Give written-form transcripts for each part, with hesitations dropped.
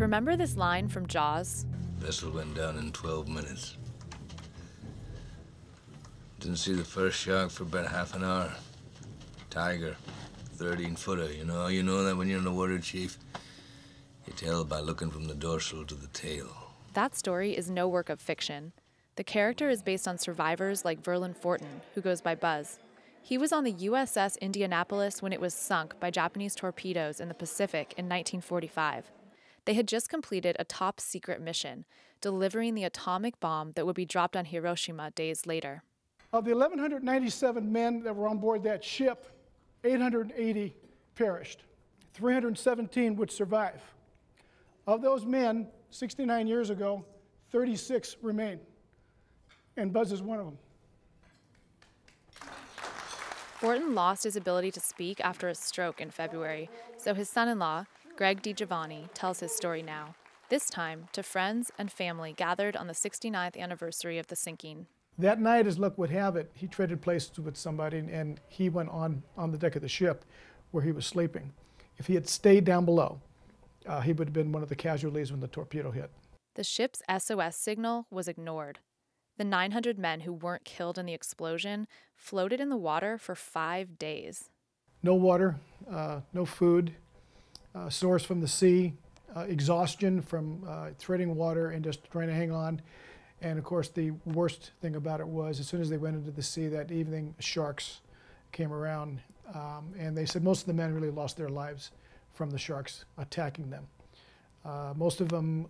Remember this line from Jaws? Vessel went down in 12 minutes. Didn't see the first shark for about half an hour. Tiger, 13-footer, you know that when you're in the water, Chief? You tell by looking from the dorsal to the tail. That story is no work of fiction. The character is based on survivors like Verlin Fortin, who goes by Buzz. He was on the USS Indianapolis when it was sunk by Japanese torpedoes in the Pacific in 1945. They had just completed a top-secret mission, delivering the atomic bomb that would be dropped on Hiroshima days later. Of the 1,197 men that were on board that ship, 880 perished. 317 would survive. Of those men, 69 years ago, 36 remain. And Buzz is one of them. Fortin lost his ability to speak after a stroke in February, so his son-in-law, Greg DiGiovanni, tells his story now, this time to friends and family gathered on the 69th anniversary of the sinking. That night, as luck would have it, he traded places with somebody, and he went on the deck of the ship where he was sleeping. If he had stayed down below, he would have been one of the casualties when the torpedo hit. The ship's SOS signal was ignored. The 900 men who weren't killed in the explosion floated in the water for 5 days. No water, no food, sores from the sea, exhaustion from treading water and just trying to hang on. And of course, the worst thing about it was, as soon as they went into the sea that evening, sharks came around. And they said most of the men really lost their lives from the sharks attacking them. Most of them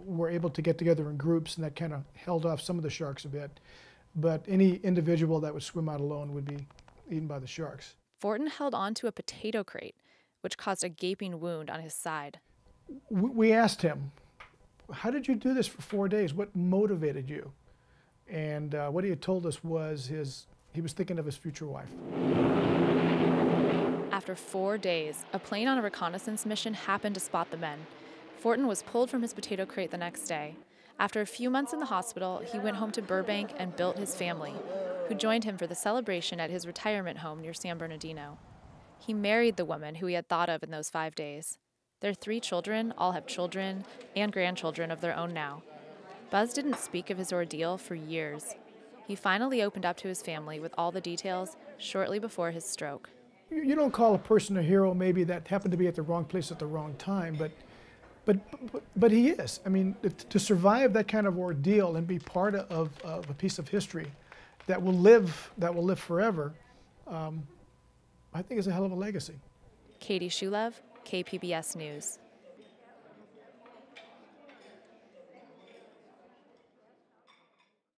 were able to get together in groups, and that kind of held off some of the sharks a bit. But any individual that would swim out alone would be eaten by the sharks. Fortin held on to a potato crate, which caused a gaping wound on his side. We asked him, how did you do this for 4 days? What motivated you? And what he had told us was he was thinking of his future wife. After 4 days, a plane on a reconnaissance mission happened to spot the men. Fortin was pulled from his potato crate the next day. After a few months in the hospital, he went home to Burbank and built his family, who joined him for the celebration at his retirement home near San Bernardino. He married the woman who he had thought of in those 5 days. Their 3 children all have children and grandchildren of their own now. Buzz didn't speak of his ordeal for years. He finally opened up to his family with all the details shortly before his stroke. You don't call a person a hero maybe that happened to be at the wrong place at the wrong time, but he is. I mean, to survive that kind of ordeal and be part of a piece of history that will live forever, I think is a hell of a legacy. Katie Shulev, KPBS News.